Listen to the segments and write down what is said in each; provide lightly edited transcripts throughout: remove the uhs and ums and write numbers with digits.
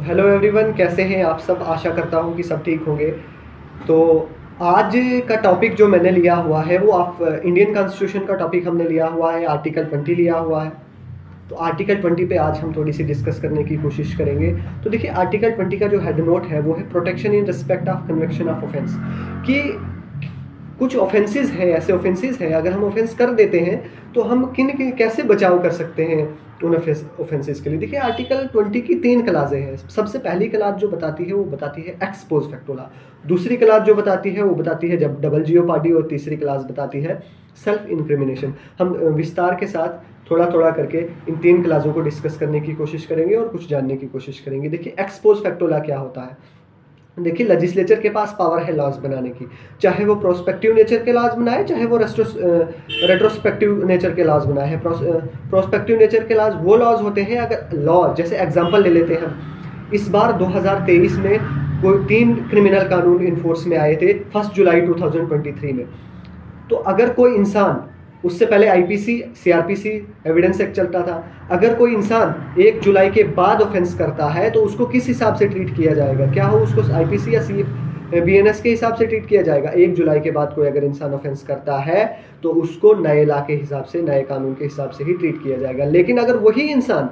Hello everyone, कैसे हैं आप सब। आशा करता हूं कि सब ठीक होंगे। तो आज का टॉपिक जो मैंने लिया हुआ है वो आप इंडियन कॉन्स्टिट्यूशन का टॉपिक हमने लिया हुआ है, आर्टिकल 20 लिया हुआ है। तो आर्टिकल 20 पे आज हम थोड़ी सी डिस्कस करने की कोशिश करेंगे। तो देखिए, आर्टिकल 20 का जो हेड नोट है वो है protection in respect of conviction of offence. कि कुछ ऑफेंसेस है, ऐसे ऑफेंसेस है, अगर हम ऑफेंस कर देते हैं तो हम कैसे बचाव कर सकते हैं उन ऑफेंसेस के लिए। देखिए, आर्टिकल 20 की 3 क्लाजें हैं। सबसे पहली क्लाज जो बताती है वो बताती है एक्स पोस्ट फैक्टो लॉ। दूसरी क्लाज जो बताती है वो बताती है जब डबल जियोपार्डी। और तीसरी क्लास बताती है सेल्फ इंक्रिमिनेशन। हम विस्तार के साथ थोड़ा थोड़ा करके इन 3 क्लासों को डिस्कस करने की कोशिश करेंगे और कुछ जानने की कोशिश करेंगे। देखिए, एक्स पोस्ट फैक्टो लॉ क्या होता है। देखिए, लेजिस्लेचर के पास पावर है लॉज बनाने की, चाहे वो प्रोस्पेक्टिव नेचर के लॉज बनाए, चाहे वो रेट्रोस्पेक्टिव नेचर के लॉज बनाए हैं। प्रोस्पेक्टिव नेचर के लॉज वो लॉज होते हैं, अगर लॉ जैसे एग्जांपल ले लेते हैं हम। इस बार 2023 में कोई 3 क्रिमिनल कानून इन्फोर्स में आए थे 1 जुलाई 2023 में। तो अगर कोई इंसान, उससे पहले आईपीसी, सीआरपीसी, एविडेंस एक्ट चलता था, अगर कोई इंसान 1 जुलाई के बाद ऑफेंस करता है तो उसको किस हिसाब से ट्रीट किया जाएगा। क्या हो, उसको आईपीसी या बीएनएस के हिसाब से ट्रीट किया जाएगा। 1 जुलाई के बाद कोई अगर इंसान ऑफेंस करता है तो उसको नए लॉ के हिसाब से, नए कानून के हिसाब से ही ट्रीट किया जाएगा। लेकिन अगर वही इंसान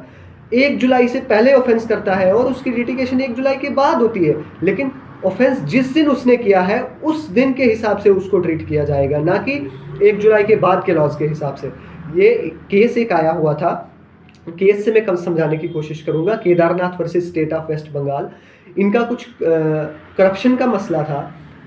1 जुलाई से पहले ऑफेंस करता है और उसकी लिटिगेशन 1 जुलाई के बाद होती है, लेकिन ऑफेंस जिस दिन उसने किया है उस दिन के हिसाब से उसको ट्रीट किया जाएगा, ना कि 1 जुलाई के बाद के लॉज के हिसाब से। ये केस एक आया हुआ था, केस से मैं कम समझाने की कोशिश करूंगा। Kedarnath versus State of West Bengal. इनका कुछ करप्शन का मसला था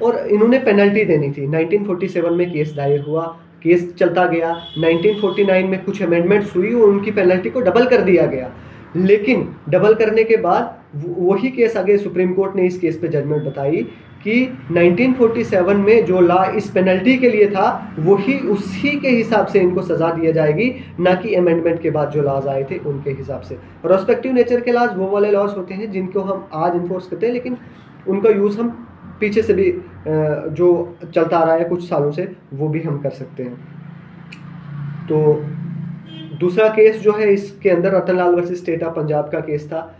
और इन्होंने पेनल्टी देनी थी। 1947 में केस दायर हुआ, केस चलता गया। 1949 में कुछ अमेंडमेंट्स हुई और उनकी पेनल्टी को डबल कर दिया गया। लेकिन डबल करने के बाद वही केस आगे सुप्रीम कोर्ट ने इस केस पे जजमेंट बताई कि 1947 में जो लॉ इस पेनल्टी के लिए था वही, उसी के हिसाब से इनको सजा दिया जाएगी, ना कि अमेंडमेंट के बाद जो लॉज आए थे उनके हिसाब से। प्रोस्पेक्टिव नेचर के लॉज वो वाले लॉज होते हैं जिनको हम आज इन्फोर्स करते हैं, लेकिन उनका यूज़ हम पीछे से भी जो चलता आ रहा है कुछ सालों से, वो भी हम कर सकते हैं। तो दूसरा केस जो है, इसके अंदर Ratanlal versus State of Punjab का केस था।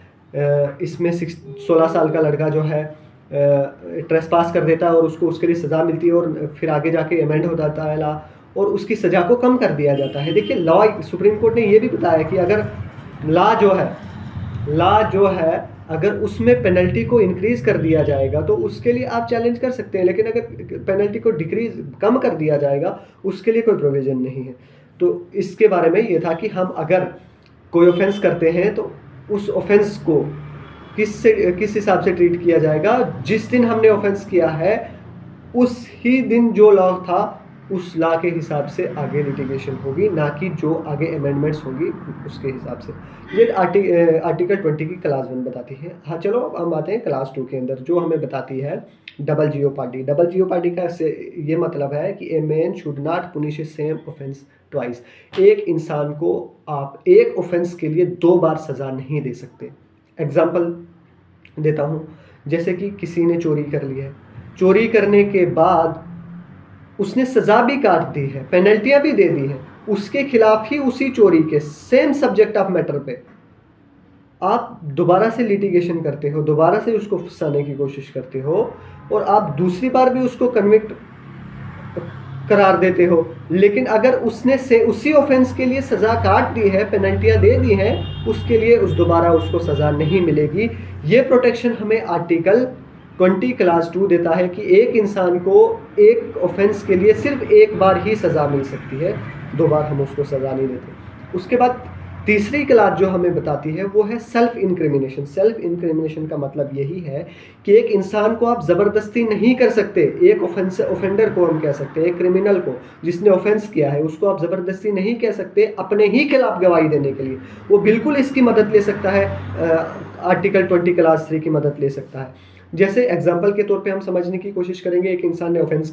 इसमें 16 साल का लड़का जो है ट्रेसपास कर देता है और उसको उसके लिए सज़ा मिलती है और फिर आगे जाके अमेंड हो जाता है लॉ और उसकी सज़ा को कम कर दिया जाता है। देखिए, लॉ, सुप्रीम कोर्ट ने ये भी बताया कि अगर लॉ जो है अगर उसमें पेनल्टी को इंक्रीज कर दिया जाएगा तो उसके लिए आप चैलेंज कर सकते हैं, लेकिन अगर पेनल्टी को डिक्रीज, कम कर दिया जाएगा, उसके लिए कोई प्रोविजन नहीं है। तो इसके बारे में ये था कि हम अगर कोई ऑफेंस करते हैं तो उस ऑफेंस को किस हिसाब से ट्रीट किया जाएगा। जिस दिन हमने ऑफेंस किया है उस ही दिन जो लॉ था उस लॉ के हिसाब से आगे लिटिगेशन होगी, ना कि जो आगे अमेंडमेंट्स होगी उसके हिसाब से। ये आर्टिकल 20 की क्लास 1 बताती है। हाँ, चलो अब हम आते हैं क्लास 2 के अंदर, जो हमें बताती है डबल जियोपार्डी। डबल जियोपार्डी का ये मतलब है कि a man should not punish A same offence twice. एक इंसान को आप एक ऑफेंस के लिए 2 बार सज़ा नहीं दे सकते। एग्जाम्पल देता हूँ, जैसे कि किसी ने चोरी कर ली है, चोरी करने के बाद उसने सज़ा भी काट दी है, पेनल्टियाँ भी दे दी हैं, उसके खिलाफ ही उसी चोरी के सेम सब्जेक्ट ऑफ मैटर पे आप दोबारा से लिटिगेशन करते हो, दोबारा से उसको फंसाने की कोशिश करते हो और आप दूसरी बार भी उसको कन्विक्ट करार देते हो, लेकिन अगर उसने से उसी ऑफेंस के लिए सज़ा काट दी है, पेनल्टियाँ दे दी हैं, उसके लिए दोबारा उसको सज़ा नहीं मिलेगी। ये प्रोटेक्शन हमें आर्टिकल 20 क्लास 2 देता है कि एक इंसान को एक ऑफेंस के लिए सिर्फ एक बार ही सज़ा मिल सकती है, 2 बार हम उसको सज़ा नहीं देते। उसके बाद तीसरी क्लास जो हमें बताती है वो है सेल्फ इंक्रिमिनेशन। सेल्फ इंक्रिमिनेशन का मतलब यही है कि एक इंसान को आप ज़बरदस्ती नहीं कर सकते। एक ऑफेंडर को हम कह सकते हैं, एक क्रिमिनल को जिसने ऑफेंस किया है उसको आप ज़बरदस्ती नहीं कह सकते अपने ही खिलाफ गवाही देने के लिए। वो बिल्कुल इसकी मदद ले सकता है, आर्टिकल 20 क्लास 3 की मदद ले सकता है। जैसे एग्जाम्पल के तौर पे हम समझने की कोशिश करेंगे, एक इंसान ने ऑफेंस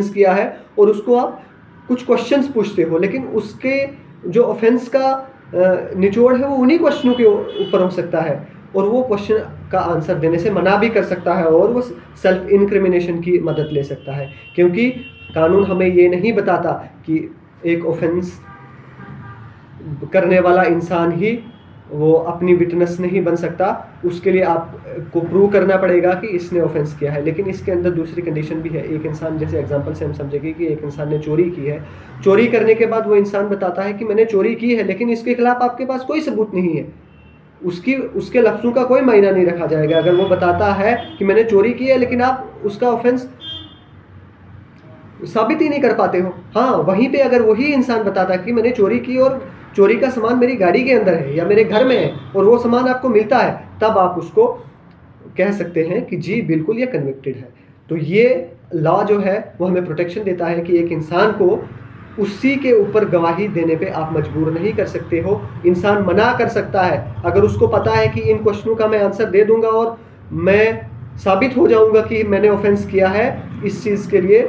किया है और उसको आप कुछ क्वेश्चंस पूछते हो, लेकिन उसके जो ऑफेंस का निचोड़ है वो उन्हीं क्वेश्चनों के ऊपर हो सकता है और वो क्वेश्चन का आंसर देने से मना भी कर सकता है और वो सेल्फ इंक्रिमिनेशन की मदद ले सकता है, क्योंकि कानून हमें ये नहीं बताता कि एक ऑफेंस करने वाला इंसान ही वो अपनी विटनेस नहीं बन सकता, उसके लिए आपको प्रूव करना पड़ेगा कि इसने ऑफेंस किया है। लेकिन इसके अंदर दूसरी कंडीशन भी है। एक इंसान, जैसे एग्जांपल से हम समझेंगे कि एक इंसान ने चोरी की है, चोरी करने के बाद वो इंसान बताता है कि मैंने चोरी की है, लेकिन इसके खिलाफ आपके पास कोई सबूत नहीं है, उसके लफ्ज़ों का कोई मायना नहीं रखा जाएगा। अगर वो बताता है कि मैंने चोरी की है, लेकिन आप उसका ऑफेंस साबित ही नहीं कर पाते हो। हाँ, वहीं पे अगर वही इंसान बताता कि मैंने चोरी की और चोरी का सामान मेरी गाड़ी के अंदर है या मेरे घर में है, और वो सामान आपको मिलता है, तब आप उसको कह सकते हैं कि जी बिल्कुल ये कन्विक्टेड है। तो ये लॉ जो है वो हमें प्रोटेक्शन देता है कि एक इंसान को उसी के ऊपर गवाही देने पे आप मजबूर नहीं कर सकते हो। इंसान मना कर सकता है अगर उसको पता है कि इन क्वेश्चनों का मैं आंसर दे दूंगा और मैं साबित हो जाऊंगा कि मैंने ऑफेंस किया है। इस चीज़ के लिए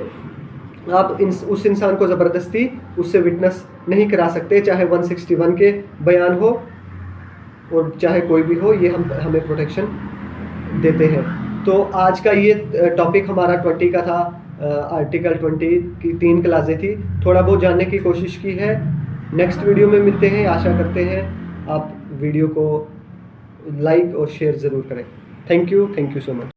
आप उस इंसान को ज़बरदस्ती उससे विटनेस नहीं करा सकते, चाहे 161 के बयान हो और चाहे कोई भी हो, ये हमें प्रोटेक्शन देते हैं। तो आज का ये टॉपिक हमारा 20 का था। आर्टिकल 20 की 3 क्लासें थी, थोड़ा बहुत जानने की कोशिश की है। नेक्स्ट वीडियो में मिलते हैं, आशा करते हैं आप वीडियो को लाइक और शेयर ज़रूर करें। Thank you so much.